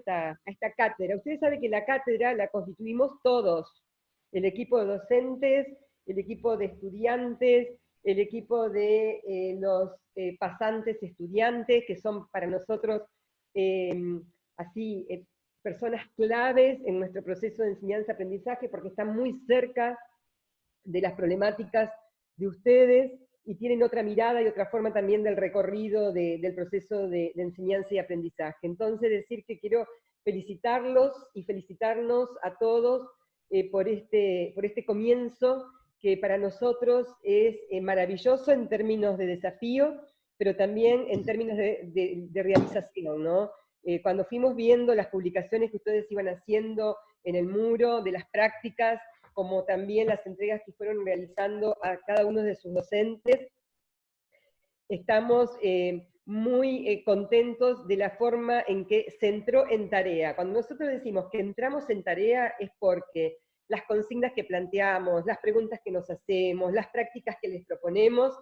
a esta cátedra. Ustedes saben que la cátedra la constituimos todos, el equipo de docentes, el equipo de estudiantes, el equipo de los pasantes estudiantes, que son para nosotros personas claves en nuestro proceso de enseñanza-aprendizaje, porque están muy cerca de las problemáticas de ustedes, y tienen otra mirada y otra forma también del recorrido del proceso de enseñanza y aprendizaje. Entonces, decir que quiero felicitarlos y felicitarnos a todos por este comienzo, que para nosotros es maravilloso en términos de desafío, pero también en términos de realización, ¿no? Cuando fuimos viendo las publicaciones que ustedes iban haciendo en el muro, de las prácticas, como también las entregas que fueron realizando a cada uno de sus docentes, estamos muy contentos de la forma en que se entró en tarea. Cuando nosotros decimos que entramos en tarea es porque las consignas que planteamos, las preguntas que nos hacemos, las prácticas que les proponemos,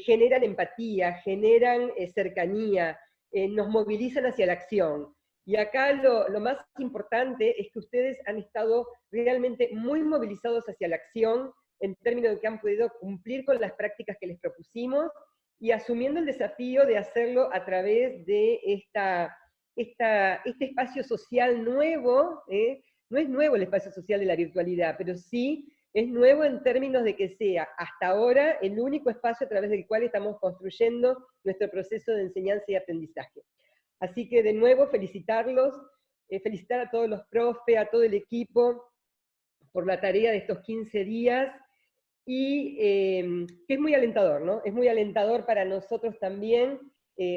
generan empatía, generan cercanía, nos movilizan hacia la acción. Y acá lo más importante es que ustedes han estado realmente muy movilizados hacia la acción, en términos de que han podido cumplir con las prácticas que les propusimos, y asumiendo el desafío de hacerlo a través de este espacio social nuevo. No es nuevo el espacio social de la virtualidad, pero sí es nuevo en términos de que sea hasta ahora el único espacio a través del cual estamos construyendo nuestro proceso de enseñanza y aprendizaje. Así que de nuevo felicitarlos, felicitar a todos los profes, a todo el equipo por la tarea de estos 15 días, y que es muy alentador, ¿no? Es muy alentador para nosotros también,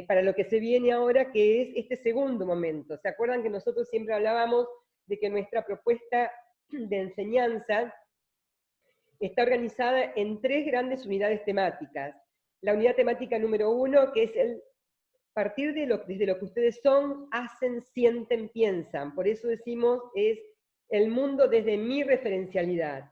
para lo que se viene ahora, que es este segundo momento. ¿Se acuerdan que nosotros siempre hablábamos de que nuestra propuesta de enseñanza está organizada en 3 grandes unidades temáticas? La unidad temática número 1, que es partir desde lo que ustedes son, hacen, sienten, piensan. Por eso decimos, es el mundo desde mi referencialidad.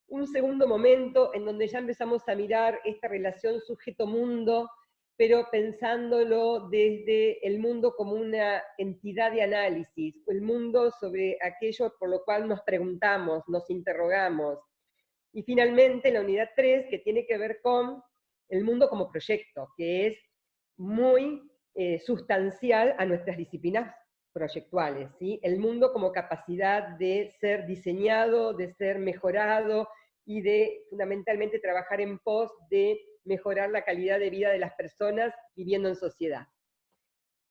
Un segundo momento en donde ya empezamos a mirar esta relación sujeto-mundo, pero pensándolo desde el mundo como una entidad de análisis, el mundo sobre aquello por lo cual nos preguntamos, nos interrogamos. Y finalmente la unidad 3, que tiene que ver con el mundo como proyecto, que es muy sustancial a nuestras disciplinas proyectuales, ¿sí? El mundo como capacidad de ser diseñado, de ser mejorado, y de fundamentalmente trabajar en pos de mejorar la calidad de vida de las personas viviendo en sociedad.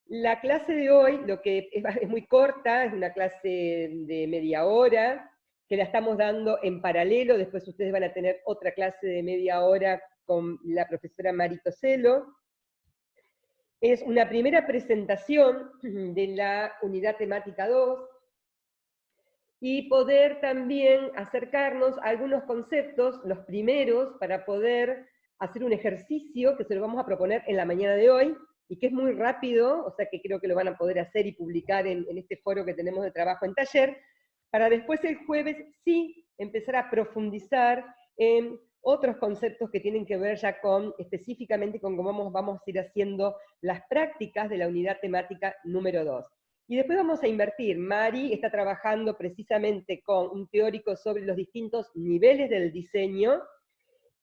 La clase de hoy, lo que es muy corta, es una clase de media hora, que la estamos dando en paralelo. Después ustedes van a tener otra clase de media hora con la profesora Marito Celo. Es una primera presentación de la unidad temática 2, y poder también acercarnos a algunos conceptos, los primeros, para poder hacer un ejercicio que se lo vamos a proponer en la mañana de hoy, y que es muy rápido, o sea que creo que lo van a poder hacer y publicar en este foro que tenemos de trabajo en taller, para después el jueves sí empezar a profundizar en otros conceptos que tienen que ver ya específicamente con cómo vamos a ir haciendo las prácticas de la unidad temática número 2. Y después vamos a invertir. Mari está trabajando precisamente con un teórico sobre los distintos niveles del diseño,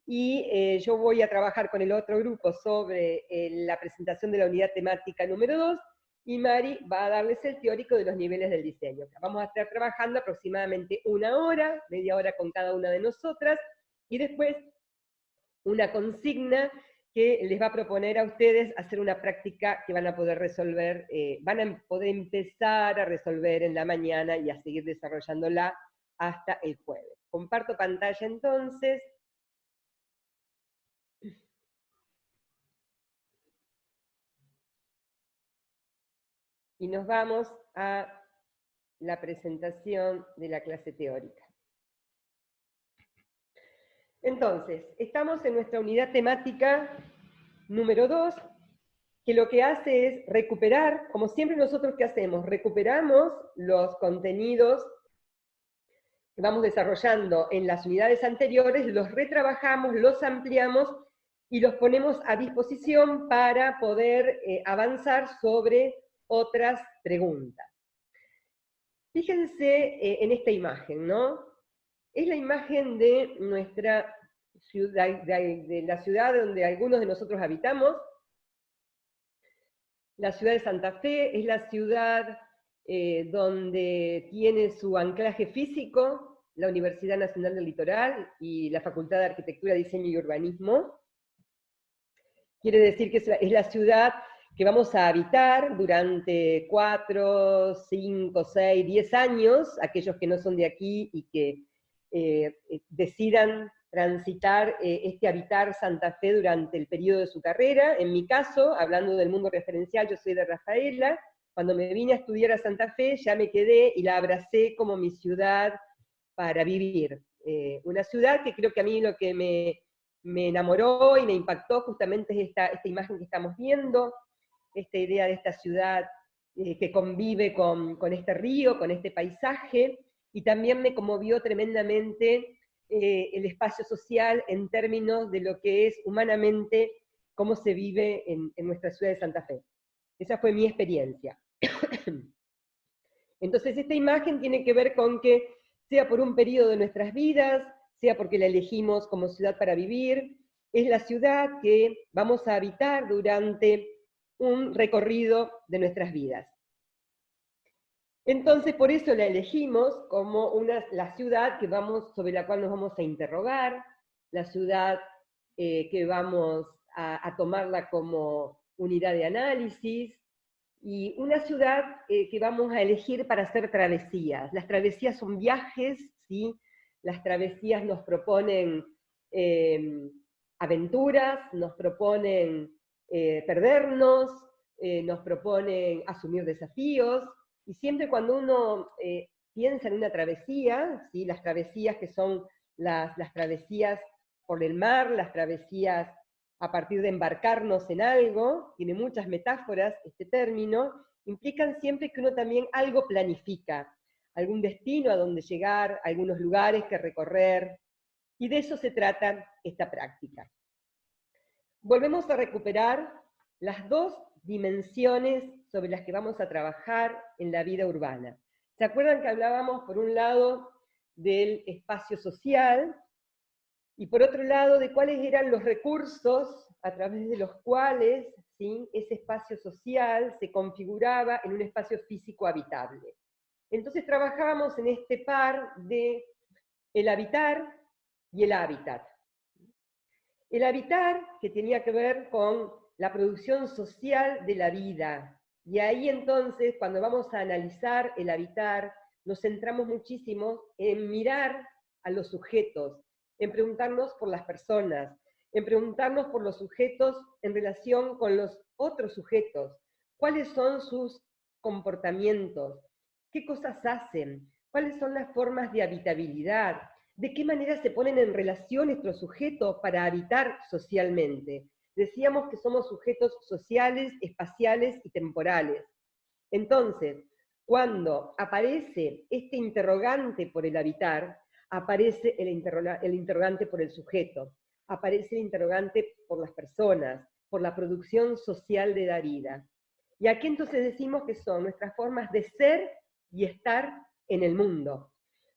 y yo voy a trabajar con el otro grupo sobre la presentación de la unidad temática número 2, y Mari va a darles el teórico de los niveles del diseño. Vamos a estar trabajando aproximadamente 1 hora, media hora con cada una de nosotras, y después una consigna que les va a proponer a ustedes hacer una práctica que van a poder resolver, van a poder empezar a resolver en la mañana y a seguir desarrollándola hasta el jueves. Comparto pantalla entonces. Y nos vamos a la presentación de la clase teórica. Entonces, estamos en nuestra unidad temática número 2, que lo que hace es recuperar, como siempre nosotros ¿qué hacemos? Recuperamos los contenidos que vamos desarrollando en las unidades anteriores, los retrabajamos, los ampliamos y los ponemos a disposición para poder avanzar sobre otras preguntas. Fíjense en esta imagen, ¿no? Es la imagen de nuestra ciudad, de la ciudad donde algunos de nosotros habitamos. La ciudad de Santa Fe es la ciudad donde tiene su anclaje físico la Universidad Nacional del Litoral y la Facultad de Arquitectura, Diseño y Urbanismo. Quiere decir que es la ciudad que vamos a habitar durante 4, 5, 6, 10 años, aquellos que no son de aquí y que decidan transitar este habitar Santa Fe durante el periodo de su carrera. En mi caso, hablando del mundo referencial, yo soy de Rafaela. Cuando me vine a estudiar a Santa Fe, ya me quedé y la abracé como mi ciudad para vivir. Una ciudad que creo que a mí lo que me enamoró y me impactó justamente es esta imagen que estamos viendo, esta idea de esta ciudad que convive con este río, con este paisaje, y también me conmovió tremendamente el espacio social en términos de lo que es humanamente cómo se vive en nuestra ciudad de Santa Fe. Esa fue mi experiencia. Entonces esta imagen tiene que ver con que, sea por un periodo de nuestras vidas, sea porque la elegimos como ciudad para vivir, es la ciudad que vamos a habitar durante un recorrido de nuestras vidas. Entonces, por eso la elegimos como la ciudad sobre la cual nos vamos a interrogar, la ciudad que vamos a tomarla como unidad de análisis, y una ciudad que vamos a elegir para hacer travesías. Las travesías son viajes, ¿sí? Las travesías nos proponen aventuras, nos proponen perdernos, nos proponen asumir desafíos, y siempre cuando uno piensa en una travesía, ¿sí? Las travesías que son las travesías por el mar, las travesías a partir de embarcarnos en algo, tiene muchas metáforas este término, implican siempre que uno también algo planifica, algún destino a donde llegar, algunos lugares que recorrer, y de eso se trata esta práctica. Volvemos a recuperar las dos dimensiones sobre las que vamos a trabajar en la vida urbana. ¿Se acuerdan que hablábamos, por un lado, del espacio social, y por otro lado, de cuáles eran los recursos a través de los cuales, ¿sí?, ese espacio social se configuraba en un espacio físico habitable? Entonces trabajábamos en este par de el habitar y el hábitat. El habitar, que tenía que ver con la producción social de la vida, y ahí entonces, cuando vamos a analizar el habitar, nos centramos muchísimo en mirar a los sujetos, en preguntarnos por las personas, en preguntarnos por los sujetos en relación con los otros sujetos, cuáles son sus comportamientos, qué cosas hacen, cuáles son las formas de habitabilidad, de qué manera se ponen en relación estos sujetos para habitar socialmente. Decíamos que somos sujetos sociales, espaciales y temporales. Entonces, cuando aparece este interrogante por el habitar, aparece el interrogante por el sujeto, aparece el interrogante por las personas, por la producción social de la vida. Y aquí entonces decimos que son nuestras formas de ser y estar en el mundo,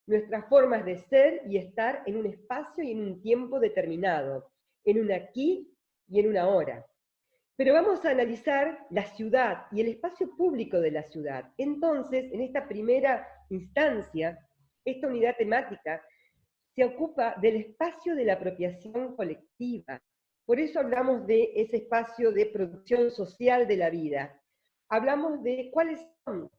nuestras formas de ser y estar en un espacio y en un tiempo determinado, en un aquí y en una ahora. Pero vamos a analizar la ciudad y el espacio público de la ciudad. Entonces, en esta primera instancia, esta unidad temática se ocupa del espacio de la apropiación colectiva. Por eso hablamos de ese espacio de producción social de la vida. Hablamos de cuáles son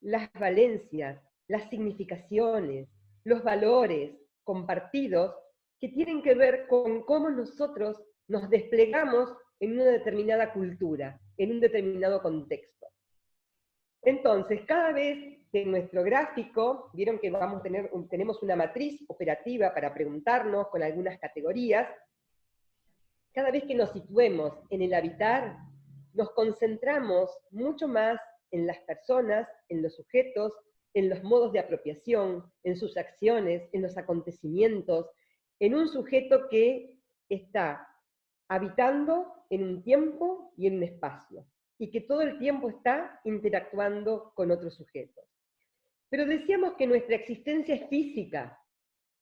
las valencias, las significaciones, los valores compartidos que tienen que ver con cómo nosotros nos desplegamos en una determinada cultura, en un determinado contexto. Entonces, cada vez que en nuestro gráfico, vieron que tenemos una matriz operativa para preguntarnos con algunas categorías, cada vez que nos situemos en el habitar, nos concentramos mucho más en las personas, en los sujetos, en los modos de apropiación, en sus acciones, en los acontecimientos, en un sujeto que está habitando en un tiempo y en un espacio. y que todo el tiempo está interactuando con otros sujetos. Pero decíamos que nuestra existencia es física.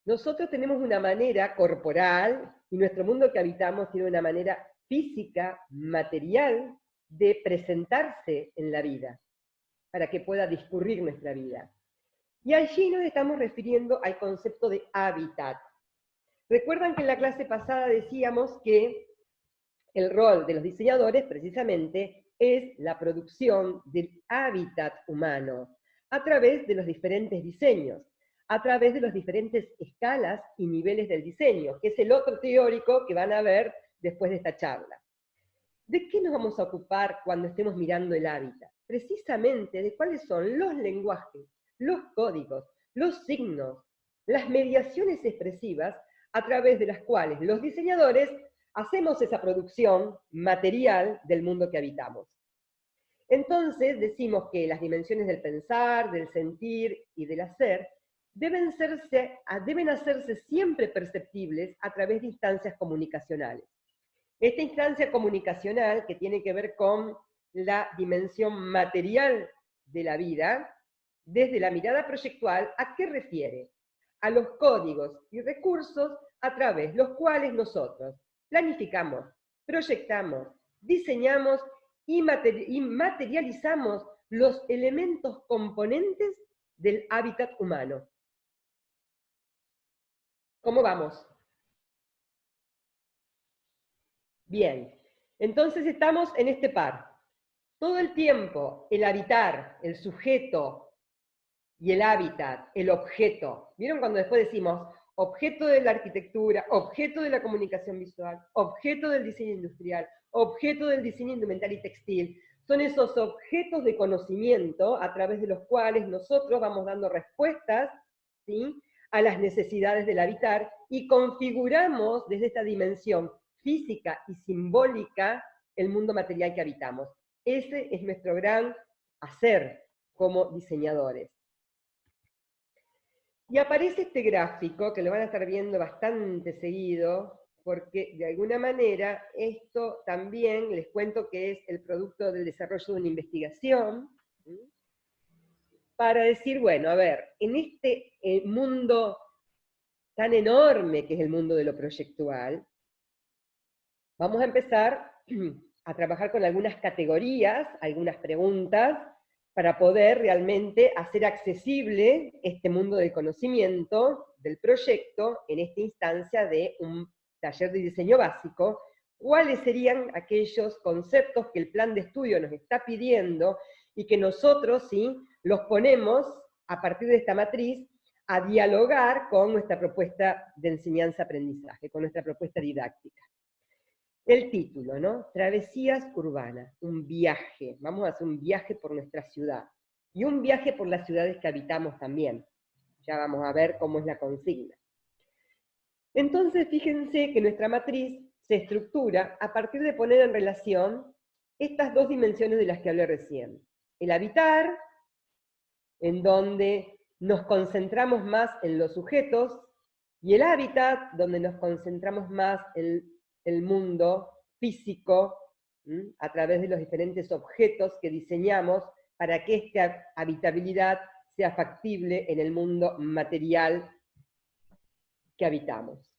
Nosotros tenemos una manera corporal, y nuestro mundo que habitamos tiene una manera física, material, de presentarse en la vida, para que pueda discurrir nuestra vida. Y allí nos estamos refiriendo al concepto de hábitat. Recuerdan que en la clase pasada decíamos que el rol de los diseñadores, precisamente, es la producción del hábitat humano, a través de los diferentes diseños, a través de las diferentes escalas y niveles del diseño, que es el otro teórico que van a ver después de esta charla. ¿De qué nos vamos a ocupar cuando estemos mirando el hábitat? Precisamente de cuáles son los lenguajes, los códigos, los signos, las mediaciones expresivas a través de las cuales los diseñadores hacemos esa producción material del mundo que habitamos. Entonces decimos que las dimensiones del pensar, del sentir y del hacer deben hacerse siempre perceptibles a través de instancias comunicacionales. Esta instancia comunicacional, que tiene que ver con la dimensión material de la vida, desde la mirada proyectual, ¿a qué refiere? A los códigos y recursos a través de los cuales nosotros planificamos, proyectamos, diseñamos y materializamos los elementos componentes del hábitat humano. ¿Cómo vamos? Bien, entonces estamos en este par. Todo el tiempo el habitar, el sujeto y el hábitat, el objeto. ¿Vieron cuando después decimos objeto de la arquitectura, objeto de la comunicación visual, objeto del diseño industrial, objeto del diseño indumentario y textil? Son esos objetos de conocimiento a través de los cuales nosotros vamos dando respuestas, ¿sí?, a las necesidades del habitar y configuramos desde esta dimensión física y simbólica el mundo material que habitamos. Ese es nuestro gran hacer como diseñadores. Y aparece este gráfico, que lo van a estar viendo bastante seguido, porque de alguna manera esto también les cuento que es el producto del desarrollo de una investigación, ¿sí?, para decir, bueno, a ver, en este mundo tan enorme que es el mundo de lo proyectual, vamos a empezar a trabajar con algunas categorías, algunas preguntas, para poder realmente hacer accesible este mundo del conocimiento, del proyecto, en esta instancia de un taller de diseño básico. ¿Cuáles serían aquellos conceptos que el plan de estudio nos está pidiendo y que nosotros, ¿sí?, los ponemos a partir de esta matriz a dialogar con nuestra propuesta de enseñanza-aprendizaje, con nuestra propuesta didáctica? El título, ¿no? Travesías urbanas, un viaje. Vamos a hacer un viaje por nuestra ciudad. Y un viaje por las ciudades que habitamos también. Ya vamos a ver cómo es la consigna. Entonces, fíjense que nuestra matriz se estructura a partir de poner en relación estas dos dimensiones de las que hablé recién. El habitar, en donde nos concentramos más en los sujetos, y el hábitat, donde nos concentramos más en el mundo físico, a través de los diferentes objetos que diseñamos para que esta habitabilidad sea factible en el mundo material que habitamos.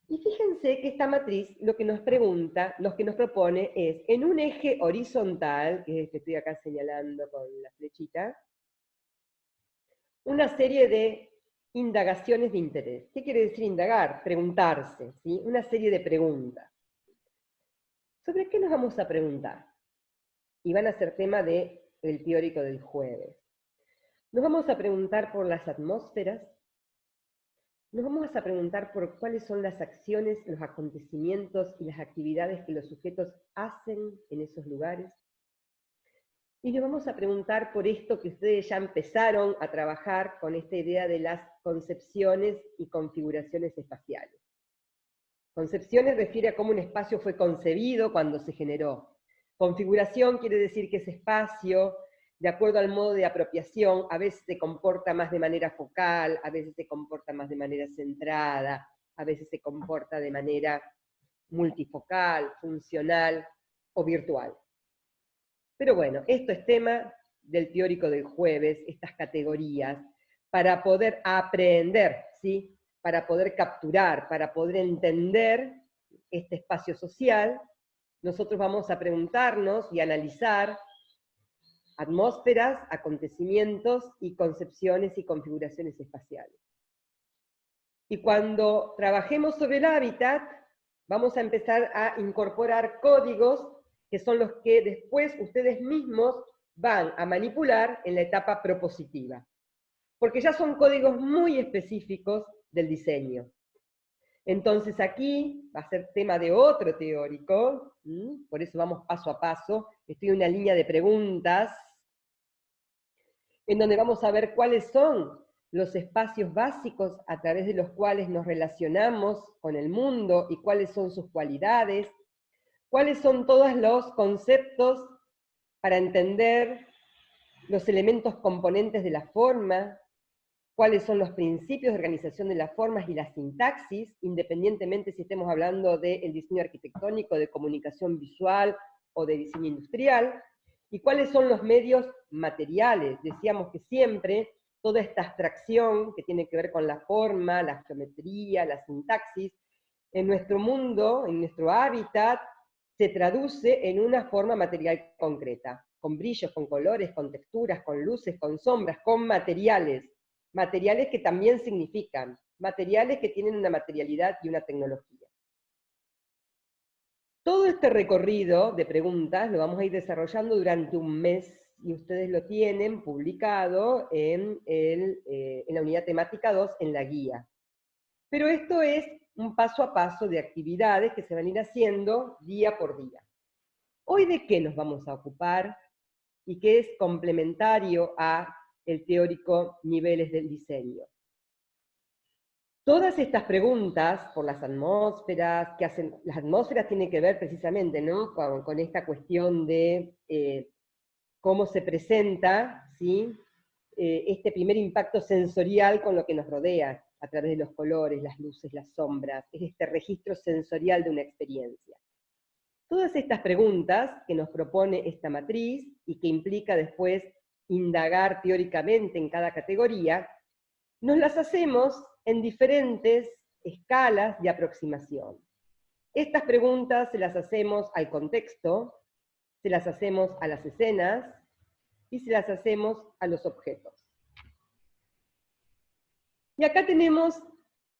Y fíjense que esta matriz lo que nos pregunta, lo que nos propone es, en un eje horizontal, que es el que estoy acá señalando con la flechita, una serie de indagaciones de interés. ¿Qué quiere decir indagar? Preguntarse, ¿sí? Una serie de preguntas. ¿Sobre qué nos vamos a preguntar? Y van a ser tema del teórico del jueves. Nos vamos a preguntar por las atmósferas, nos vamos a preguntar por cuáles son las acciones, los acontecimientos y las actividades que los sujetos hacen en esos lugares. Y nos vamos a preguntar por esto que ustedes ya empezaron a trabajar con esta idea de las concepciones y configuraciones espaciales. Concepciones refiere a cómo un espacio fue concebido cuando se generó. Configuración quiere decir que ese espacio, de acuerdo al modo de apropiación, a veces se comporta más de manera focal, a veces se comporta más de manera centrada, a veces se comporta de manera multifocal, funcional o virtual. Pero bueno, esto es tema del teórico del jueves, estas categorías, para poder aprender, ¿sí? Para poder capturar, para poder entender este espacio social, nosotros vamos a preguntarnos y analizar atmósferas, acontecimientos y concepciones y configuraciones espaciales. Y cuando trabajemos sobre el hábitat, vamos a empezar a incorporar códigos que son los que después ustedes mismos van a manipular en la etapa propositiva. Porque ya son códigos muy específicos del diseño. Entonces aquí va a ser tema de otro teórico, por eso vamos paso a paso. Estoy en una línea de preguntas, en donde vamos a ver cuáles son los espacios básicos a través de los cuales nos relacionamos con el mundo y cuáles son sus cualidades, cuáles son todos los conceptos para entender los elementos componentes de la forma, cuáles son los principios de organización de las formas y la sintaxis, independientemente si estemos hablando del diseño arquitectónico, de comunicación visual o de diseño industrial, y cuáles son los medios materiales. Decíamos que siempre toda esta abstracción que tiene que ver con la forma, la geometría, la sintaxis, en nuestro mundo, en nuestro hábitat, se traduce en una forma material concreta, con brillos, con colores, con texturas, con luces, con sombras, con materiales. Materiales que también significan, materiales que tienen una materialidad y una tecnología. Todo este recorrido de preguntas lo vamos a ir desarrollando durante un mes, y ustedes lo tienen publicado en la unidad temática 2, en la guía. Pero esto es un paso a paso de actividades que se van a ir haciendo día por día. ¿Hoy de qué nos vamos a ocupar? Y que es complementario a el teórico niveles del diseño. Todas estas preguntas por las atmósferas, que hacen, las atmósferas tienen que ver precisamente, ¿no?, con esta cuestión de cómo se presenta, ¿sí?, este primer impacto sensorial con lo que nos rodea, a través de los colores, las luces, las sombras, es este registro sensorial de una experiencia. Todas estas preguntas que nos propone esta matriz y que implica después indagar teóricamente en cada categoría, nos las hacemos en diferentes escalas de aproximación. Estas preguntas se las hacemos al contexto, se las hacemos a las escenas y se las hacemos a los objetos. Y acá tenemos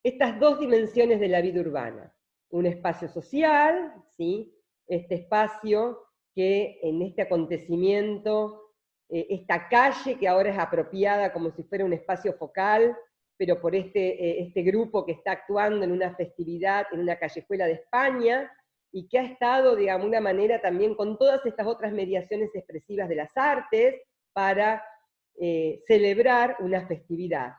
estas dos dimensiones de la vida urbana. Un espacio social, ¿sí?, este espacio que en este acontecimiento, esta calle que ahora es apropiada como si fuera un espacio focal, pero por este grupo que está actuando en una festividad, en una callejuela de España, y que ha estado de alguna manera también con todas estas otras mediaciones expresivas de las artes para celebrar una festividad.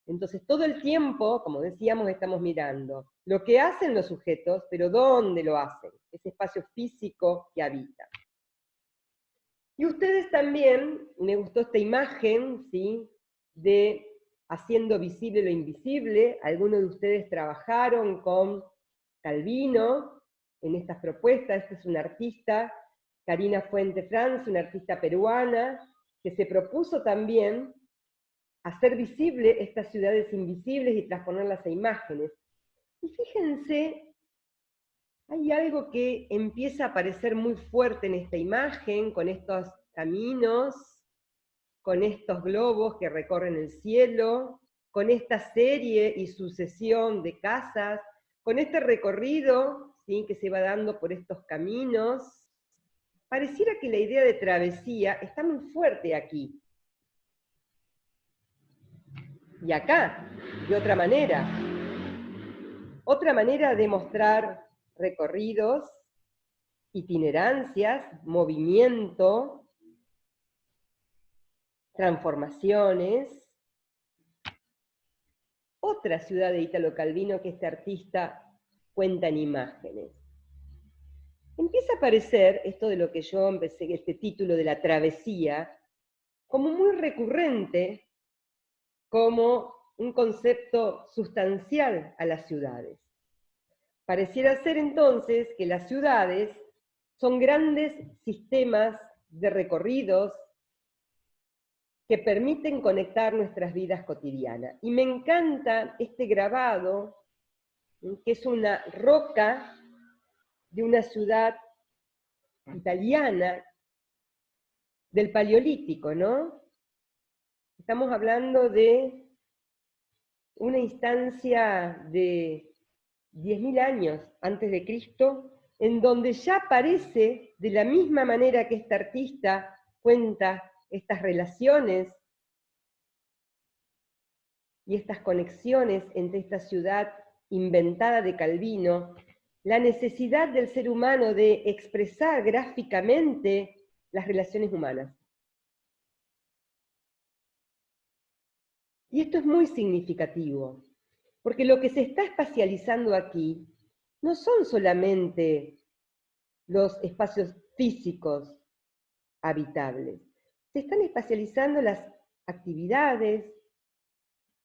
Entonces todo el tiempo, como decíamos, estamos mirando lo que hacen los sujetos, pero dónde lo hacen, ese espacio físico que habitan. Y ustedes también, me gustó esta imagen, ¿sí?, de haciendo visible lo invisible. Algunos de ustedes trabajaron con Calvino en estas propuestas. Este es un artista, Karina Fuente Franz, una artista peruana, que se propuso también hacer visible estas ciudades invisibles y transponerlas a imágenes. Y fíjense, hay algo que empieza a aparecer muy fuerte en esta imagen, con estos caminos, con estos globos que recorren el cielo, con esta serie y sucesión de casas, con este recorrido, ¿sí?, que se va dando por estos caminos. Pareciera que la idea de travesía está muy fuerte aquí. Y acá, de otra manera. Otra manera de mostrar recorridos, itinerancias, movimiento, transformaciones. Otra ciudad de Italo Calvino que este artista cuenta en imágenes. Empieza a aparecer esto de lo que yo empecé, este título de la travesía, como muy recurrente, como un concepto sustancial a las ciudades. Pareciera ser entonces que las ciudades son grandes sistemas de recorridos que permiten conectar nuestras vidas cotidianas. Y me encanta este grabado, que es una roca de una ciudad italiana del Paleolítico, ¿no? Estamos hablando de una instancia de 10.000 años antes de Cristo, en donde ya aparece, de la misma manera que este artista cuenta estas relaciones y estas conexiones entre esta ciudad inventada de Calvino, la necesidad del ser humano de expresar gráficamente las relaciones humanas. Y esto es muy significativo, porque lo que se está espacializando aquí no son solamente los espacios físicos habitables, se están espacializando las actividades,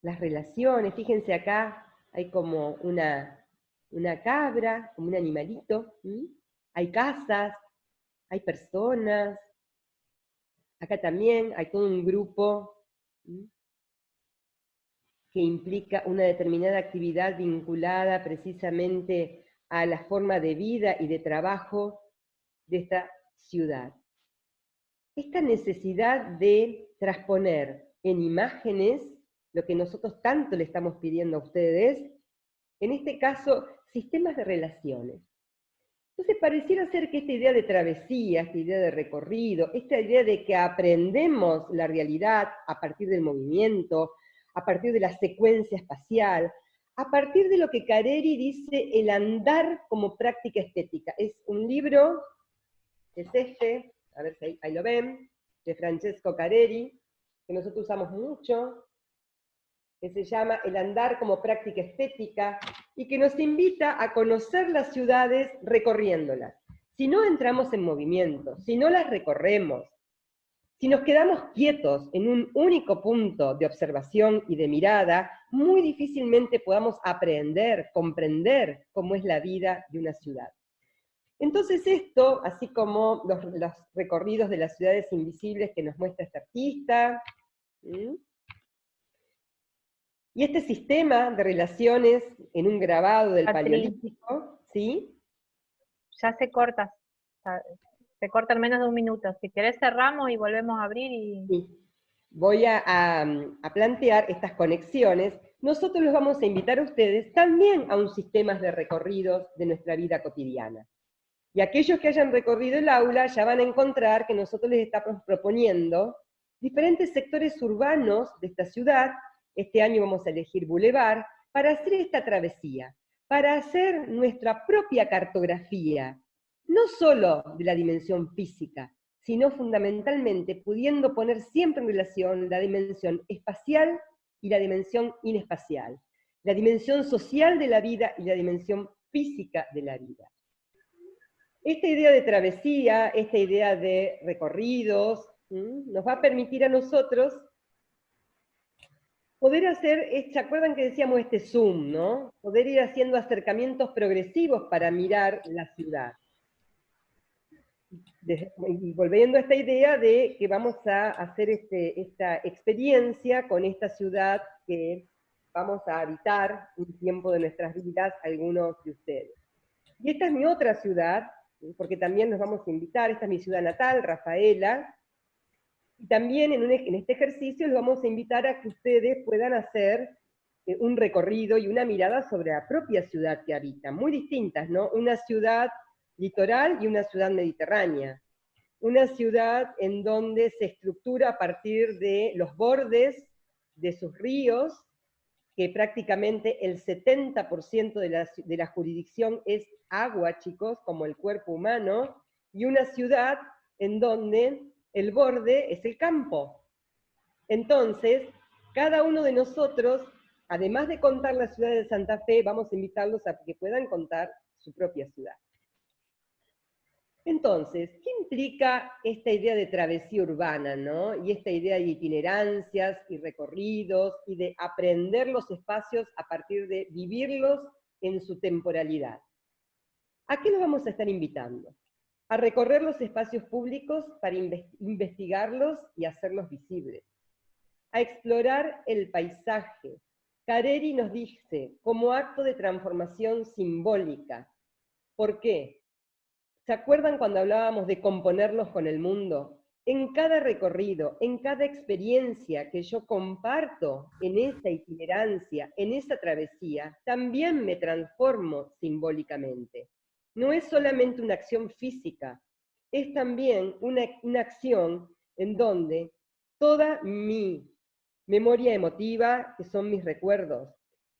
las relaciones. Fíjense acá, hay como una cabra, como un animalito, hay casas, hay personas, acá también hay todo un grupo que implica una determinada actividad vinculada precisamente a la forma de vida y de trabajo de esta ciudad. Esta necesidad de transponer en imágenes lo que nosotros tanto le estamos pidiendo a ustedes, en este caso, sistemas de relaciones. Entonces pareciera ser que esta idea de travesía, esta idea de recorrido, esta idea de que aprendemos la realidad a partir del movimiento, a partir de la secuencia espacial, a partir de lo que Careri dice el andar como práctica estética. Es un libro, es este, a ver si ahí lo ven, de Francesco Careri, que nosotros usamos mucho, que se llama El andar como práctica estética, y que nos invita a conocer las ciudades recorriéndolas. Si no entramos en movimiento, si no las recorremos, si nos quedamos quietos en un único punto de observación y de mirada, muy difícilmente podamos aprender, comprender cómo es la vida de una ciudad. Entonces esto, así como los recorridos de las ciudades invisibles que nos muestra este artista, y este sistema de relaciones en un grabado del Paleolítico, ¿sí? Ya se corta en menos de un minuto. Si querés cerramos y volvemos a abrir y... Sí. Voy a plantear estas conexiones. Nosotros los vamos a invitar a ustedes también a un sistema de recorridos de nuestra vida cotidiana. Y aquellos que hayan recorrido el aula ya van a encontrar que nosotros les estamos proponiendo diferentes sectores urbanos de esta ciudad. Este año vamos a elegir Boulevard, para hacer esta travesía, para hacer nuestra propia cartografía, no solo de la dimensión física, sino fundamentalmente pudiendo poner siempre en relación la dimensión espacial y la dimensión inespacial, la dimensión social de la vida y la dimensión física de la vida. Esta idea de travesía, esta idea de recorridos, nos va a permitir a nosotros poder hacer, ¿se acuerdan que decíamos este zoom, no? Poder ir haciendo acercamientos progresivos para mirar la ciudad. Y volviendo a esta idea de que vamos a hacer esta experiencia con esta ciudad que vamos a habitar un tiempo de nuestras vidas, algunos de ustedes. Y esta es mi otra ciudad, porque también nos vamos a invitar, esta es mi ciudad natal, Rafaela, y también en este ejercicio les vamos a invitar a que ustedes puedan hacer un recorrido y una mirada sobre la propia ciudad que habitan, muy distintas, ¿no? Una ciudad litoral y una ciudad mediterránea. Una ciudad en donde se estructura a partir de los bordes de sus ríos, que prácticamente el 70% de la jurisdicción es agua, chicos, como el cuerpo humano, y una ciudad en donde el borde es el campo. Entonces, cada uno de nosotros, además de contar la ciudad de Santa Fe, vamos a invitarlos a que puedan contar su propia ciudad. Entonces, ¿qué implica esta idea de travesía urbana, ¿no? Y esta idea de itinerancias y recorridos y de aprender los espacios a partir de vivirlos en su temporalidad. ¿A qué nos vamos a estar invitando? a recorrer los espacios públicos para investigarlos y hacerlos visibles, a explorar el paisaje. Careri nos dice, como acto de transformación simbólica. ¿Por qué? ¿Se acuerdan cuando hablábamos de componernos con el mundo? En cada recorrido, en cada experiencia que yo comparto en esa itinerancia, en esa travesía, también me transformo simbólicamente. No es solamente una acción física, es también una acción en donde toda mi memoria emotiva, que son mis recuerdos,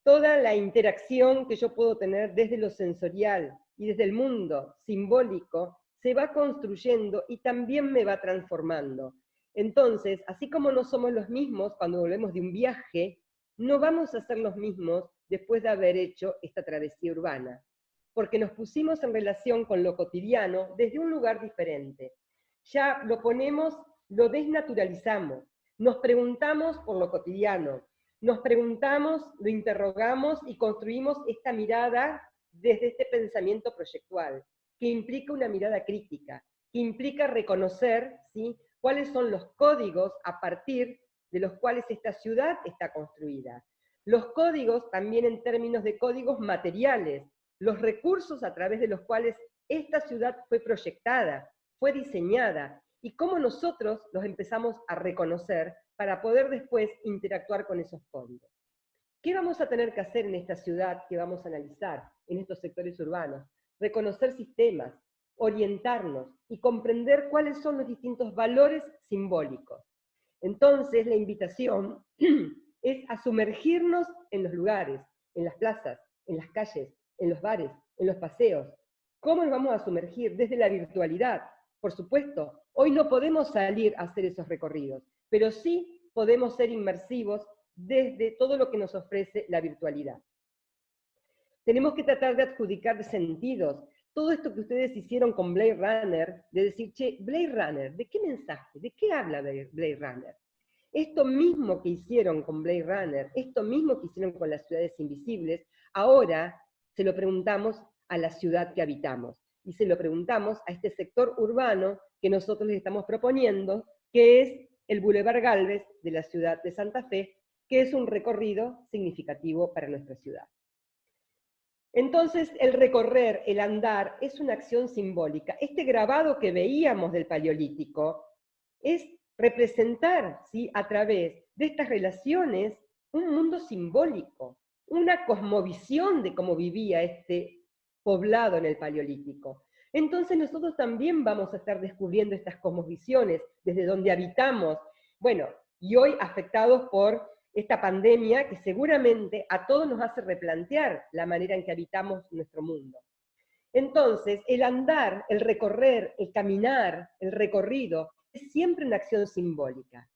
toda la interacción que yo puedo tener desde lo sensorial y desde el mundo simbólico, se va construyendo y también me va transformando. Entonces, así como no somos los mismos cuando volvemos de un viaje, no vamos a ser los mismos después de haber hecho esta travesía urbana, porque nos pusimos en relación con lo cotidiano desde un lugar diferente. Ya lo ponemos, lo desnaturalizamos, nos preguntamos por lo cotidiano, nos preguntamos, lo interrogamos y construimos esta mirada desde este pensamiento proyectual, que implica una mirada crítica, que implica reconocer, ¿sí?, cuáles son los códigos a partir de los cuales esta ciudad está construida. Los códigos también en términos de códigos materiales, los recursos a través de los cuales esta ciudad fue proyectada, fue diseñada, y cómo nosotros los empezamos a reconocer para poder después interactuar con esos códigos. ¿Qué vamos a tener que hacer en esta ciudad que vamos a analizar, en estos sectores urbanos? Reconocer sistemas, orientarnos y comprender cuáles son los distintos valores simbólicos. Entonces, la invitación es a sumergirnos en los lugares, en las plazas, en las calles, en los bares, en los paseos. ¿Cómo nos vamos a sumergir? Desde la virtualidad. Por supuesto, hoy no podemos salir a hacer esos recorridos, pero sí podemos ser inmersivos desde todo lo que nos ofrece la virtualidad. Tenemos que tratar de adjudicar sentidos. Todo esto que ustedes hicieron con Blade Runner, de decir, che, Blade Runner, ¿de qué mensaje? ¿De qué habla Blade Runner? Esto mismo que hicieron con Blade Runner, esto mismo que hicieron con las ciudades invisibles, ahora se lo preguntamos a la ciudad que habitamos. Y se lo preguntamos a este sector urbano que nosotros les estamos proponiendo, que es el Boulevard Gálvez de la ciudad de Santa Fe, que es un recorrido significativo para nuestra ciudad. Entonces, el recorrer, el andar, es una acción simbólica. Este grabado que veíamos del Paleolítico es representar, ¿sí?, a través de estas relaciones un mundo simbólico, una cosmovisión de cómo vivía este poblado en el Paleolítico. Entonces nosotros también vamos a estar descubriendo estas cosmovisiones desde donde habitamos, bueno, y hoy afectados por esta pandemia que seguramente a todos nos hace replantear la manera en que habitamos nuestro mundo. Entonces, el andar, el recorrer, el caminar, el recorrido, es siempre una acción simbólica.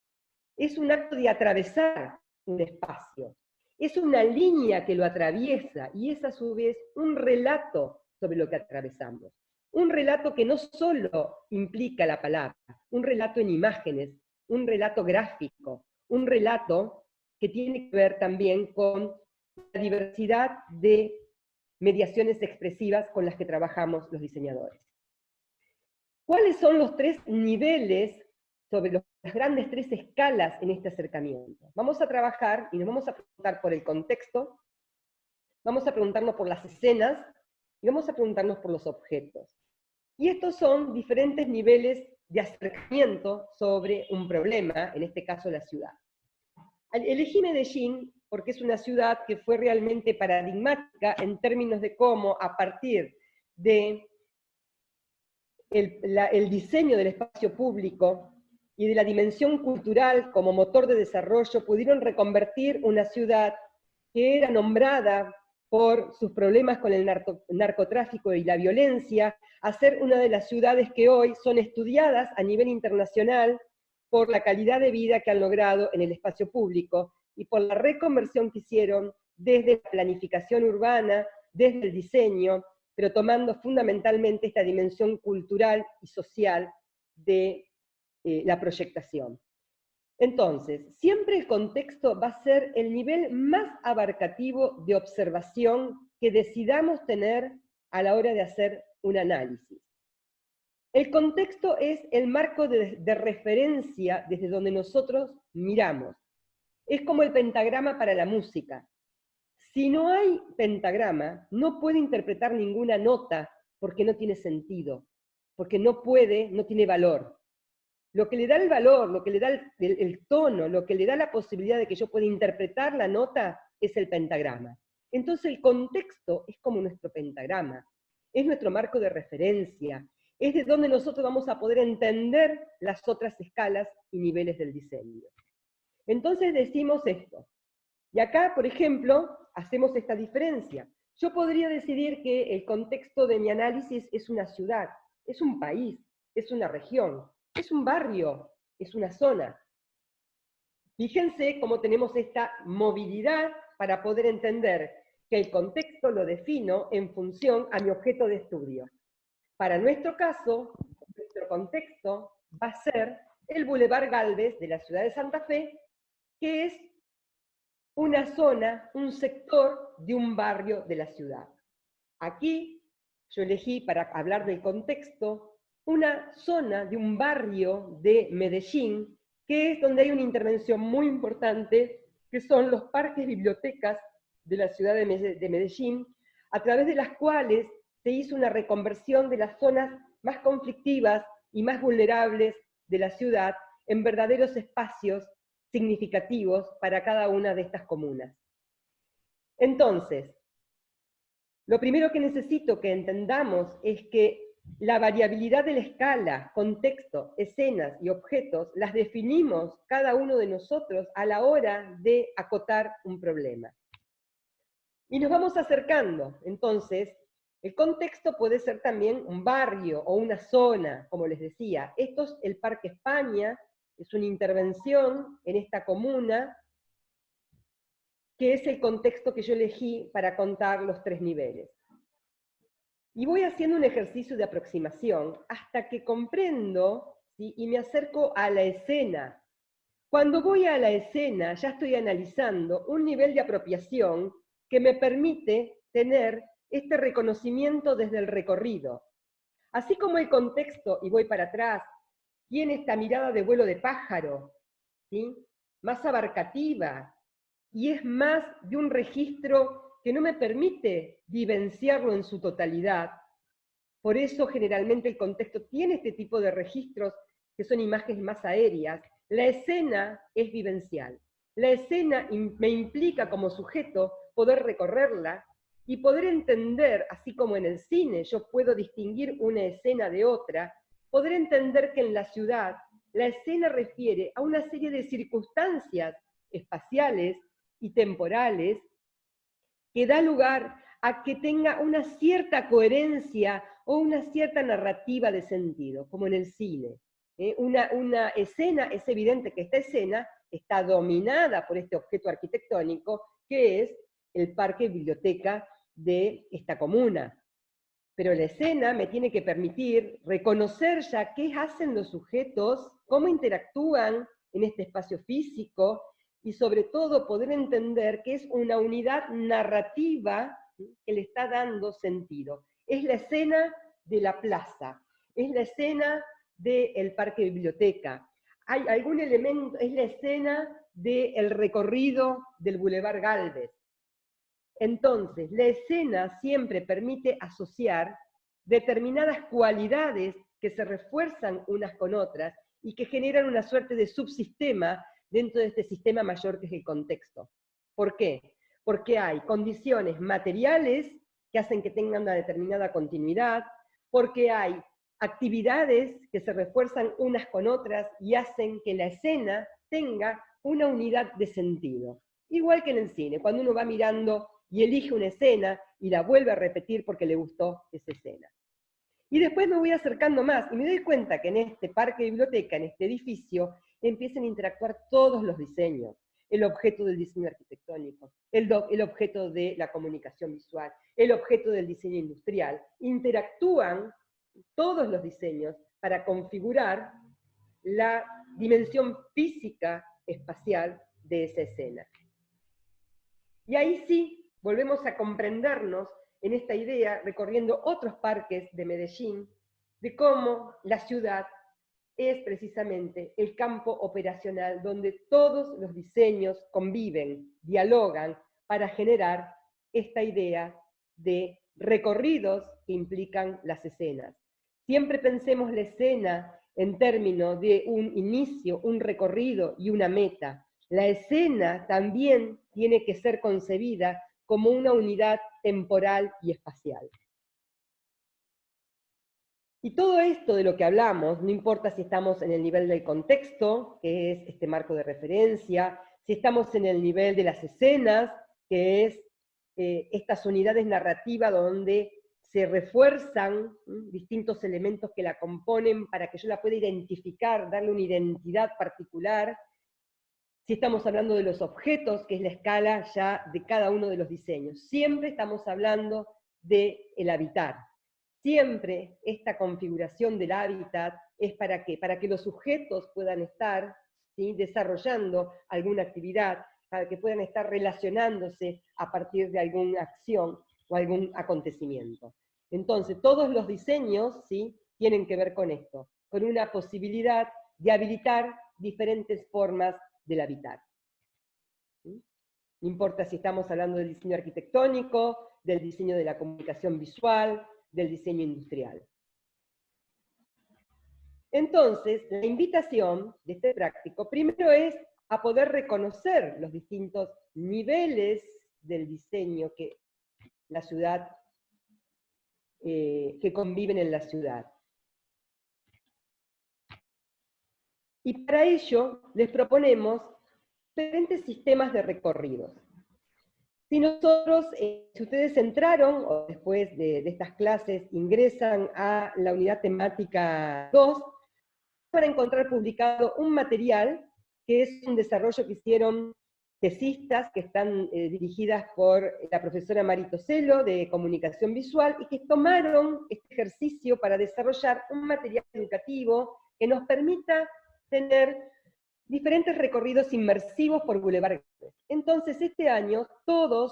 Es un acto de atravesar un espacio. Es una línea que lo atraviesa y es a su vez un relato sobre lo que atravesamos. Un relato que no solo implica la palabra, un relato en imágenes, un relato gráfico, un relato que tiene que ver también con la diversidad de mediaciones expresivas con las que trabajamos los diseñadores. ¿Cuáles son los tres niveles sobre las grandes tres escalas en este acercamiento? Vamos a trabajar y nos vamos a preguntar por el contexto, vamos a preguntarnos por las escenas y vamos a preguntarnos por los objetos. Y estos son diferentes niveles de acercamiento sobre un problema, en este caso la ciudad. Elegí Medellín porque es una ciudad que fue realmente paradigmática en términos de cómo, a partir de el diseño del espacio público y de la dimensión cultural como motor de desarrollo, pudieron reconvertir una ciudad que era nombrada por sus problemas con el narcotráfico y la violencia, a ser una de las ciudades que hoy son estudiadas a nivel internacional por la calidad de vida que han logrado en el espacio público y por la reconversión que hicieron desde la planificación urbana, desde el diseño, pero tomando fundamentalmente esta dimensión cultural y social de la proyectación. Entonces, siempre el contexto va a ser el nivel más abarcativo de observación que decidamos tener a la hora de hacer un análisis. El contexto es el marco de referencia desde donde nosotros miramos. Es como el pentagrama para la música. Si no hay pentagrama, no puede interpretar ninguna nota porque no tiene sentido, porque no tiene valor. Lo que le da el valor, lo que le da el tono, lo que le da la posibilidad de que yo pueda interpretar la nota es el pentagrama. Entonces el contexto es como nuestro pentagrama, es nuestro marco de referencia, es de donde nosotros vamos a poder entender las otras escalas y niveles del diseño. Entonces decimos esto. Y acá, por ejemplo, hacemos esta diferencia. Yo podría decidir que el contexto de mi análisis es una ciudad, es un país, es una región, es un barrio, es una zona. Fíjense cómo tenemos esta movilidad para poder entender que el contexto lo defino en función a mi objeto de estudio. Para nuestro caso, nuestro contexto va a ser el Boulevard Gálvez de la ciudad de Santa Fe, que es una zona, un sector de un barrio de la ciudad. Aquí yo elegí, para hablar del contexto, una zona de un barrio de Medellín, que es donde hay una intervención muy importante, que son los parques bibliotecas de la ciudad de Medellín, a través de las cuales se hizo una reconversión de las zonas más conflictivas y más vulnerables de la ciudad en verdaderos espacios significativos para cada una de estas comunas. Entonces, lo primero que necesito que entendamos es que la variabilidad de la escala, contexto, escenas y objetos las definimos cada uno de nosotros a la hora de acotar un problema. Y nos vamos acercando. Entonces, el contexto puede ser también un barrio o una zona, como les decía. Esto es el Parque España, es una intervención en esta comuna, que es el contexto que yo elegí para contar los 3 niveles. Y voy haciendo un ejercicio de aproximación hasta que comprendo, ¿sí?, y me acerco a la escena. Cuando voy a la escena ya estoy analizando un nivel de apropiación que me permite tener este reconocimiento desde el recorrido. Así como el contexto, y voy para atrás, tiene esta mirada de vuelo de pájaro, ¿sí?, más abarcativa, y es más de un registro que no me permite vivenciarlo en su totalidad. Por eso generalmente el contexto tiene este tipo de registros que son imágenes más aéreas. La escena es vivencial. La escena me implica como sujeto poder recorrerla y poder entender, así como en el cine yo puedo distinguir una escena de otra, poder entender que en la ciudad la escena refiere a una serie de circunstancias espaciales y temporales que da lugar a que tenga una cierta coherencia o una cierta narrativa de sentido, como en el cine. Una escena, es evidente que esta escena está dominada por este objeto arquitectónico, que es el parque biblioteca de esta comuna. Pero la escena me tiene que permitir reconocer ya qué hacen los sujetos, cómo interactúan en este espacio físico, y sobre todo poder entender que es una unidad narrativa que le está dando sentido. Es la escena de la plaza, es la escena del parque biblioteca, hay algún elemento, es la escena del recorrido del Boulevard Gálvez. Entonces, la escena siempre permite asociar determinadas cualidades que se refuerzan unas con otras y que generan una suerte de subsistema dentro de este sistema mayor que es el contexto. ¿Por qué? Porque hay condiciones materiales que hacen que tengan una determinada continuidad, porque hay actividades que se refuerzan unas con otras y hacen que la escena tenga una unidad de sentido. Igual que en el cine, cuando uno va mirando y elige una escena y la vuelve a repetir porque le gustó esa escena. Y después me voy acercando más y me doy cuenta que en este parque biblioteca, en este edificio, empiezan a interactuar todos los diseños. El objeto del diseño arquitectónico, el objeto de la comunicación visual, el objeto del diseño industrial. Interactúan todos los diseños para configurar la dimensión física espacial de esa escena. Y ahí sí volvemos a comprendernos en esta idea recorriendo otros parques de Medellín, de cómo la ciudad es precisamente el campo operacional donde todos los diseños conviven, dialogan para generar esta idea de recorridos que implican las escenas. Siempre pensemos la escena en términos de un inicio, un recorrido y una meta. La escena también tiene que ser concebida como una unidad temporal y espacial. Y todo esto de lo que hablamos, no importa si estamos en el nivel del contexto, que es este marco de referencia, si estamos en el nivel de las escenas, que es estas unidades narrativas donde se refuerzan distintos elementos que la componen para que yo la pueda identificar, darle una identidad particular. Si estamos hablando de los objetos, que es la escala ya de cada uno de los diseños. Siempre estamos hablando del habitar. Siempre esta configuración del hábitat es ¿para qué? Para que los sujetos puedan estar, ¿sí?, desarrollando alguna actividad, para que puedan estar relacionándose a partir de alguna acción o algún acontecimiento. Entonces, todos los diseños, ¿sí?, tienen que ver con esto, con una posibilidad de habilitar diferentes formas del habitar. ¿Sí? No importa si estamos hablando del diseño arquitectónico, del diseño de la comunicación visual, del diseño industrial. Entonces, la invitación de este práctico, primero es a poder reconocer los distintos niveles del diseño que la ciudad, que conviven en la ciudad. Y para ello les proponemos diferentes sistemas de recorridos. Si nosotros, si ustedes entraron, o después de estas clases ingresan a la unidad temática 2, van a encontrar publicado un material que es un desarrollo que hicieron tesistas que están dirigidas por la profesora Marito Celo de Comunicación Visual y que tomaron este ejercicio para desarrollar un material educativo que nos permita tener diferentes recorridos inmersivos por Boulevard Galvez. Entonces, este año, todas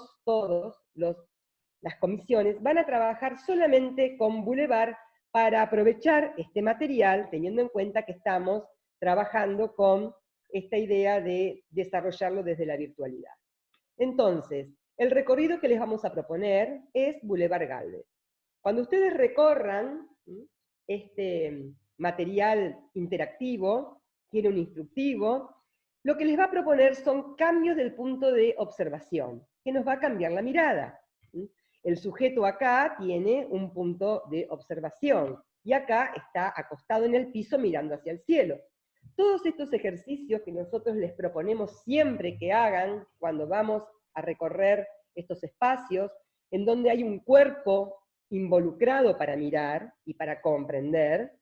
las comisiones van a trabajar solamente con Boulevard para aprovechar este material, teniendo en cuenta que estamos trabajando con esta idea de desarrollarlo desde la virtualidad. Entonces, el recorrido que les vamos a proponer es Boulevard Galvez. Cuando ustedes recorran este material interactivo, tiene un instructivo, lo que les va a proponer son cambios del punto de observación, que nos va a cambiar la mirada. El sujeto acá tiene un punto de observación, y acá está acostado en el piso mirando hacia el cielo. Todos estos ejercicios que nosotros les proponemos siempre que hagan cuando vamos a recorrer estos espacios, en donde hay un cuerpo involucrado para mirar y para comprender,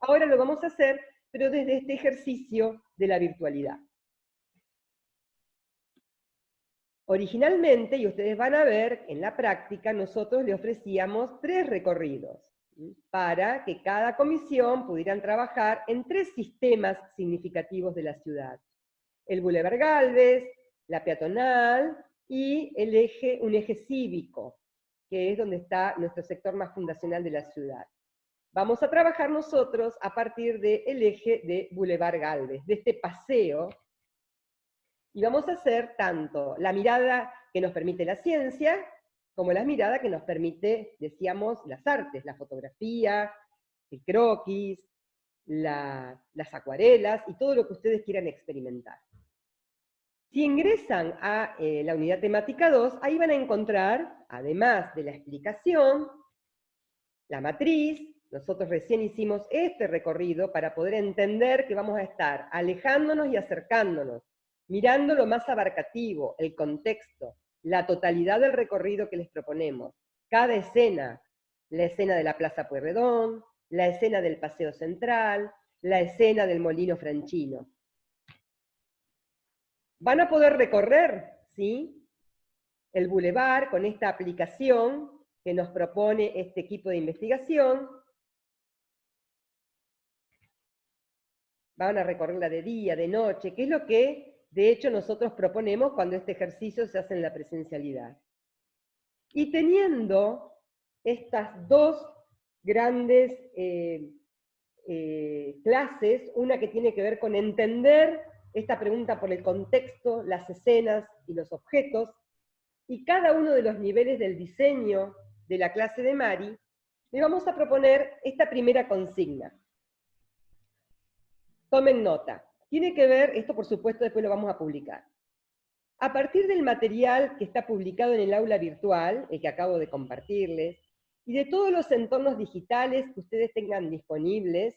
ahora lo vamos a hacer pero desde este ejercicio de la virtualidad. Originalmente, y ustedes van a ver, en la práctica nosotros le ofrecíamos 3 recorridos, para que cada comisión pudieran trabajar en 3 sistemas significativos de la ciudad. El Boulevard Galvez, la peatonal y un eje cívico, que es donde está nuestro sector más fundacional de la ciudad. Vamos a trabajar nosotros a partir del eje de Boulevard Galvez, de este paseo, y vamos a hacer tanto la mirada que nos permite la ciencia, como la mirada que nos permite, decíamos, las artes, la fotografía, el croquis, las acuarelas, y todo lo que ustedes quieran experimentar. Si ingresan a la unidad temática 2, ahí van a encontrar, además de la explicación, la matriz. Nosotros recién hicimos este recorrido para poder entender que vamos a estar alejándonos y acercándonos, mirando lo más abarcativo, el contexto, la totalidad del recorrido que les proponemos. Cada escena, la escena de la Plaza Pueyrredón, la escena del Paseo Central, la escena del Molino Franchino. Van a poder recorrer, ¿sí?, el bulevar con esta aplicación que nos propone este equipo de investigación. Van a recorrerla de día, de noche, que es lo que, de hecho, nosotros proponemos cuando este ejercicio se hace en la presencialidad. Y teniendo estas 2 grandes clases, una que tiene que ver con entender esta pregunta por el contexto, las escenas y los objetos, y cada uno de los niveles del diseño de la clase de Mari, le vamos a proponer esta primera consigna. Tomen nota. Tiene que ver, esto por supuesto después lo vamos a publicar. A partir del material que está publicado en el aula virtual, el que acabo de compartirles, y de todos los entornos digitales que ustedes tengan disponibles,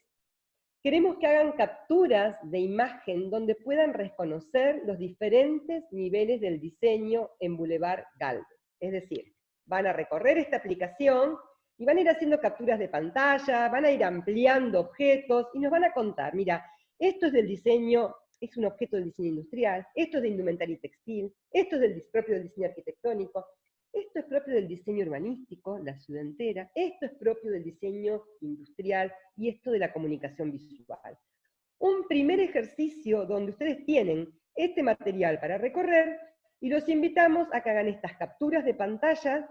queremos que hagan capturas de imagen donde puedan reconocer los diferentes niveles del diseño en Boulevard Galvez. Es decir, van a recorrer esta aplicación y van a ir haciendo capturas de pantalla, van a ir ampliando objetos y nos van a contar, mira, esto es del diseño, es un objeto del diseño industrial, esto es de indumentaria y textil, esto es propio del diseño arquitectónico, esto es propio del diseño urbanístico, la ciudad entera, esto es propio del diseño industrial y esto de la comunicación visual. Un primer ejercicio donde ustedes tienen este material para recorrer y los invitamos a que hagan estas capturas de pantalla,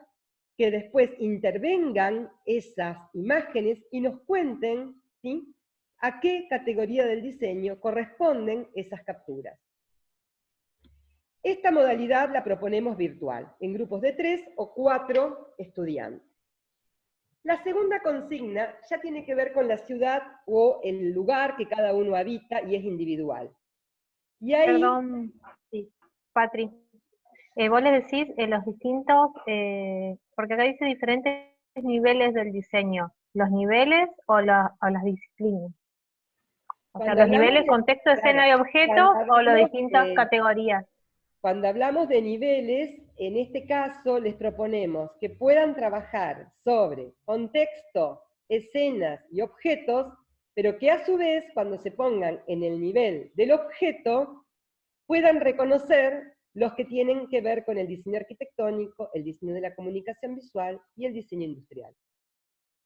que después intervengan esas imágenes y nos cuenten, ¿sí?, a qué categoría del diseño corresponden esas capturas. Esta modalidad la proponemos virtual, en grupos de 3 o 4 estudiantes. La segunda consigna ya tiene que ver con la ciudad o el lugar que cada uno habita y es individual. Y ahí, perdón, sí. Patri, vos le decís los distintos, porque acá dice diferentes niveles del diseño, ¿los niveles o las disciplinas? O sea, los niveles, contexto, escena y objetos, o las distintas categorías. Cuando hablamos de niveles, en este caso les proponemos que puedan trabajar sobre contexto, escenas y objetos, pero que a su vez, cuando se pongan en el nivel del objeto, puedan reconocer los que tienen que ver con el diseño arquitectónico, el diseño de la comunicación visual y el diseño industrial.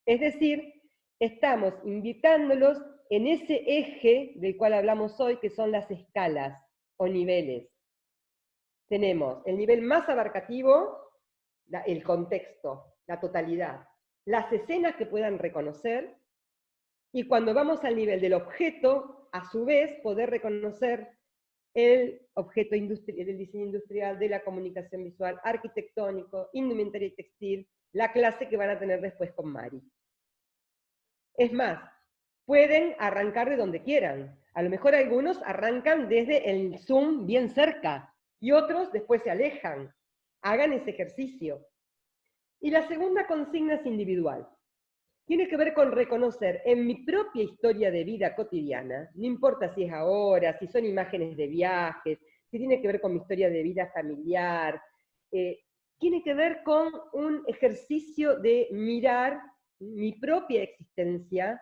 Es decir, estamos invitándolos en ese eje del cual hablamos hoy, que son las escalas o niveles. Tenemos el nivel más abarcativo, el contexto, la totalidad, las escenas que puedan reconocer, y cuando vamos al nivel del objeto, a su vez, poder reconocer el objeto del diseño industrial, de la comunicación visual, arquitectónico, indumentaria y textil, la clase que van a tener después con Mari. Es más, pueden arrancar de donde quieran. A lo mejor algunos arrancan desde el Zoom bien cerca, y otros después se alejan. Hagan ese ejercicio. Y la segunda consigna es individual. Tiene que ver con reconocer en mi propia historia de vida cotidiana, no importa si es ahora, si son imágenes de viajes, si tiene que ver con mi historia de vida familiar, tiene que ver con un ejercicio de mirar mi propia existencia,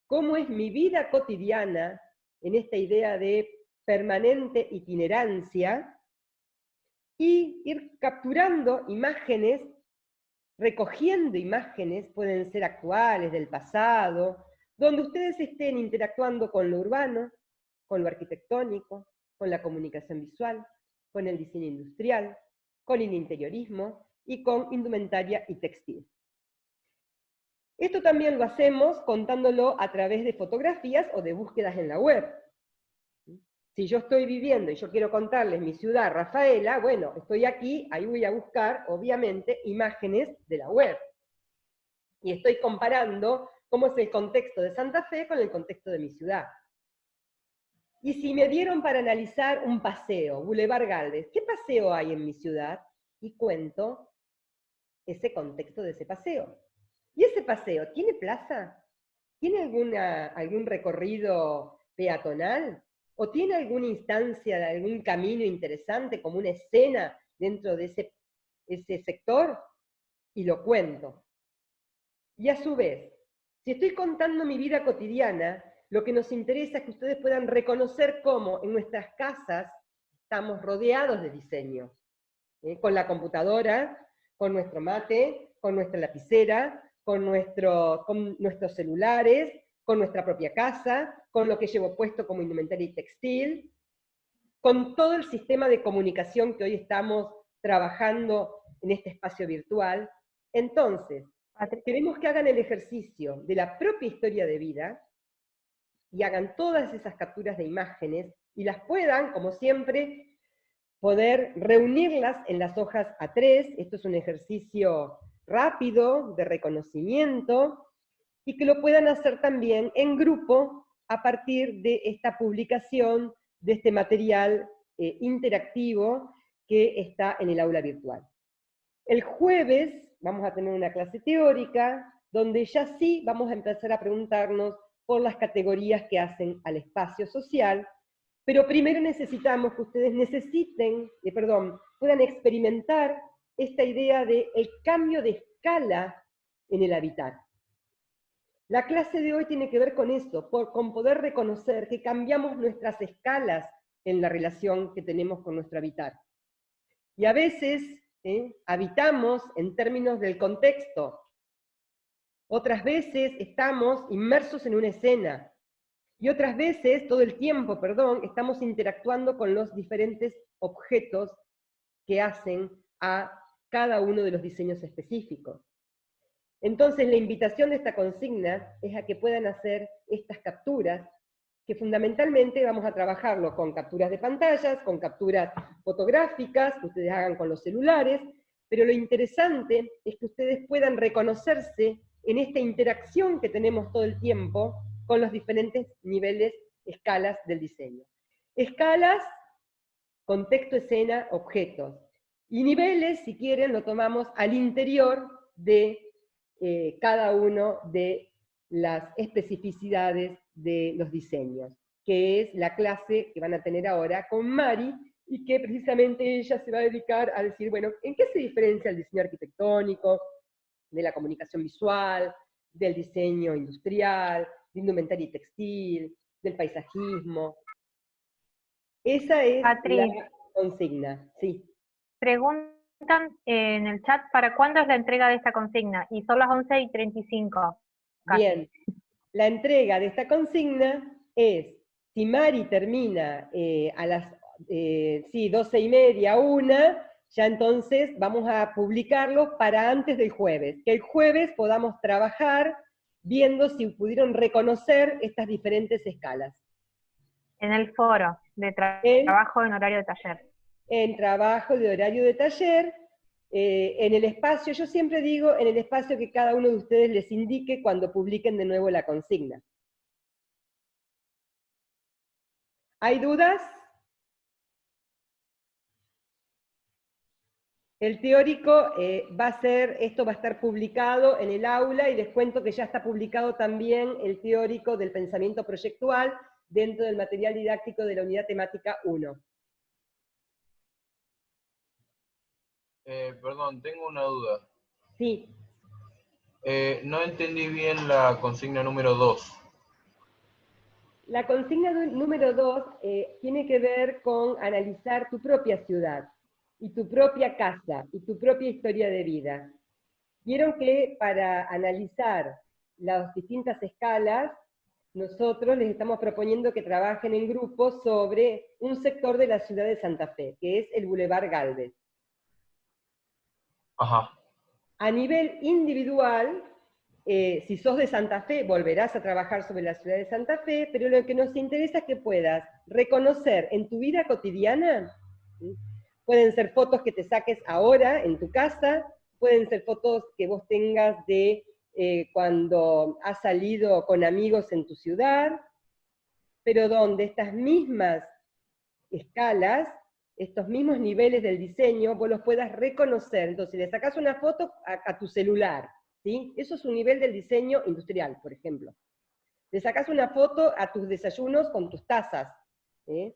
cómo es mi vida cotidiana en esta idea de permanente itinerancia, y ir capturando imágenes, recogiendo imágenes, pueden ser actuales, del pasado, donde ustedes estén interactuando con lo urbano, con lo arquitectónico, con la comunicación visual, con el diseño industrial, con el interiorismo y con indumentaria y textil. Esto también lo hacemos contándolo a través de fotografías o de búsquedas en la web. Si yo estoy viviendo y yo quiero contarles mi ciudad, Rafaela, bueno, estoy aquí, ahí voy a buscar, obviamente, imágenes de la web. Y estoy comparando cómo es el contexto de Santa Fe con el contexto de mi ciudad. Y si me dieron para analizar un paseo, Boulevard Galvez, ¿qué paseo hay en mi ciudad? Y cuento ese contexto de ese paseo. ¿Y ese paseo tiene plaza? ¿Tiene algún recorrido peatonal? ¿O tiene alguna instancia de algún camino interesante, como una escena dentro de ese sector? Y lo cuento. Y a su vez, si estoy contando mi vida cotidiana, lo que nos interesa es que ustedes puedan reconocer cómo en nuestras casas estamos rodeados de diseño. Con la computadora, con nuestro mate, con nuestra lapicera, con nuestros celulares, con nuestra propia casa, con lo que llevo puesto como indumentaria y textil, con todo el sistema de comunicación que hoy estamos trabajando en este espacio virtual. Entonces, queremos que hagan el ejercicio de la propia historia de vida y hagan todas esas capturas de imágenes y las puedan, como siempre, poder reunirlas en las hojas A3. Esto es un ejercicio rápido de reconocimiento y que lo puedan hacer también en grupo a partir de esta publicación de este material interactivo que está en el aula virtual. El jueves vamos a tener una clase teórica donde ya sí vamos a empezar a preguntarnos por las categorías que hacen al espacio social, pero primero necesitamos que ustedes puedan experimentar esta idea de el cambio de escala en el habitar. La clase de hoy tiene que ver con eso, con poder reconocer que cambiamos nuestras escalas en la relación que tenemos con nuestro habitar. Y a veces habitamos en términos del contexto, otras veces estamos inmersos en una escena, y otras veces, todo el tiempo, estamos interactuando con los diferentes objetos que hacen a cada uno de los diseños específicos. Entonces, la invitación de esta consigna es a que puedan hacer estas capturas, que fundamentalmente vamos a trabajarlo con capturas de pantallas, con capturas fotográficas, que ustedes hagan con los celulares, pero lo interesante es que ustedes puedan reconocerse en esta interacción que tenemos todo el tiempo con los diferentes niveles, escalas del diseño. Escalas, contexto, escena, objetos. Y niveles, si quieren, lo tomamos al interior de cada uno de las especificidades de los diseños, que es la clase que van a tener ahora con Mari, y que precisamente ella se va a dedicar a decir, bueno, ¿en qué se diferencia el diseño arquitectónico, de la comunicación visual, del diseño industrial, de indumentaria y textil, del paisajismo? Esa es la consigna, sí. Preguntan en el chat, ¿para cuándo es la entrega de esta consigna? Y son las 11:35. Bien, la entrega de esta consigna es, si Mari termina a las 12:30, 1, ya entonces vamos a publicarlo para antes del jueves, que el jueves podamos trabajar viendo si pudieron reconocer estas diferentes escalas. En el foro de trabajo en horario de taller. En trabajo de horario de taller, en el espacio, yo siempre digo, en el espacio que cada uno de ustedes les indique cuando publiquen de nuevo la consigna. ¿Hay dudas? El teórico esto va a estar publicado en el aula, y les cuento que ya está publicado también el teórico del pensamiento proyectual dentro del material didáctico de la unidad temática 1. Perdón, tengo una duda. Sí. No entendí bien la consigna número 2. La consigna número 2 tiene que ver con analizar tu propia ciudad, y tu propia casa, y tu propia historia de vida. Vieron que para analizar las distintas escalas, nosotros les estamos proponiendo que trabajen en grupo sobre un sector de la ciudad de Santa Fe, que es el Boulevard Gálvez. Ajá. A nivel individual, si sos de Santa Fe, volverás a trabajar sobre la ciudad de Santa Fe, pero lo que nos interesa es que puedas reconocer en tu vida cotidiana, ¿sí? Pueden ser fotos que te saques ahora en tu casa, pueden ser fotos que vos tengas de cuando has salido con amigos en tu ciudad, pero donde estas mismas escalas, estos mismos niveles del diseño, vos los puedas reconocer. Entonces, le sacás una foto a tu celular, ¿sí? Eso es un nivel del diseño industrial, por ejemplo. Le sacás una foto a tus desayunos con tus tazas, ¿sí?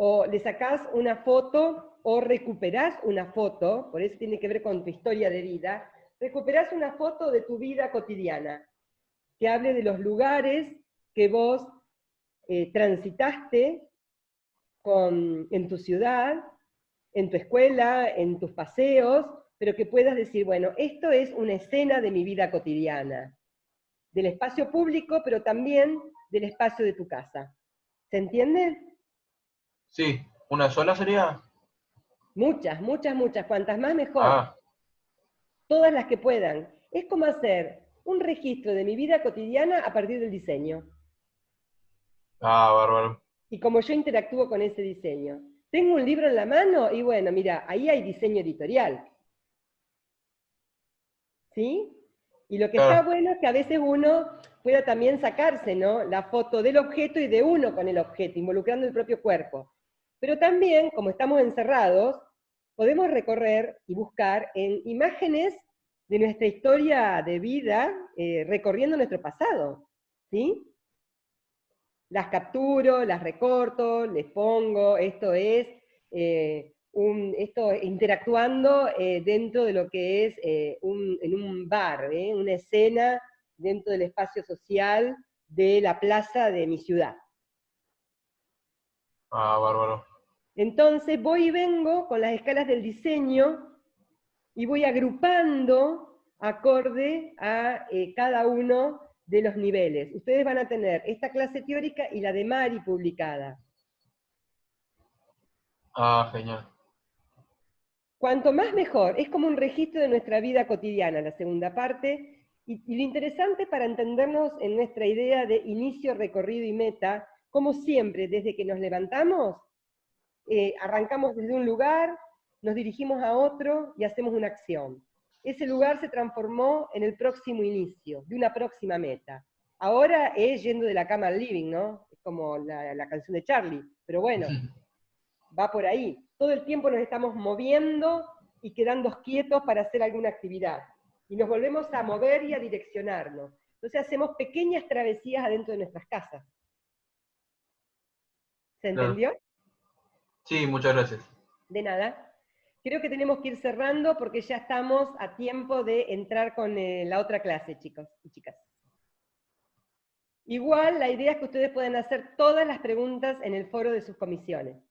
O le sacás una foto, o recuperás una foto, por eso tiene que ver con tu historia de vida, recuperás una foto de tu vida cotidiana, que hable de los lugares que vos transitaste en tu ciudad, en tu escuela, en tus paseos, pero que puedas decir, bueno, esto es una escena de mi vida cotidiana, del espacio público, pero también del espacio de tu casa. ¿Se entiende? Sí, ¿una sola sería? Muchas, muchas, muchas, cuantas más mejor. Ah. Todas las que puedan. Es como hacer un registro de mi vida cotidiana a partir del diseño. Ah, bárbaro. Y como yo interactúo con ese diseño. Tengo un libro en la mano y bueno, mira, ahí hay diseño editorial. ¿Sí? Y lo que está Claro. bueno es que a veces uno pueda también sacarse, ¿no?, la foto del objeto y de uno con el objeto, involucrando el propio cuerpo. Pero también, como estamos encerrados, podemos recorrer y buscar en imágenes de nuestra historia de vida, recorriendo nuestro pasado. ¿Sí? Las capturo, las recorto, les pongo, esto es interactuando dentro de lo que es en un bar, una escena dentro del espacio social de la plaza de mi ciudad. Ah, bárbaro. Entonces voy y vengo con las escalas del diseño y voy agrupando acorde a cada uno de los niveles. Ustedes van a tener esta clase teórica y la de Mari publicada. Ah, genial. Cuanto más mejor, es como un registro de nuestra vida cotidiana, la segunda parte, y lo interesante para entendernos en nuestra idea de inicio, recorrido y meta, como siempre, desde que nos levantamos, arrancamos desde un lugar, nos dirigimos a otro y hacemos una acción. Ese lugar se transformó en el próximo inicio, de una próxima meta. Ahora es yendo de la cama al living, ¿no? Es como la canción de Charlie, pero bueno, va por ahí. Todo el tiempo nos estamos moviendo y quedando quietos para hacer alguna actividad. Y nos volvemos a mover y a direccionarnos. Entonces hacemos pequeñas travesías adentro de nuestras casas. ¿Se Claro. entendió? Sí, muchas gracias. De nada. Creo que tenemos que ir cerrando porque ya estamos a tiempo de entrar con la otra clase, chicos y chicas. Igual, la idea es que ustedes puedan hacer todas las preguntas en el foro de sus comisiones.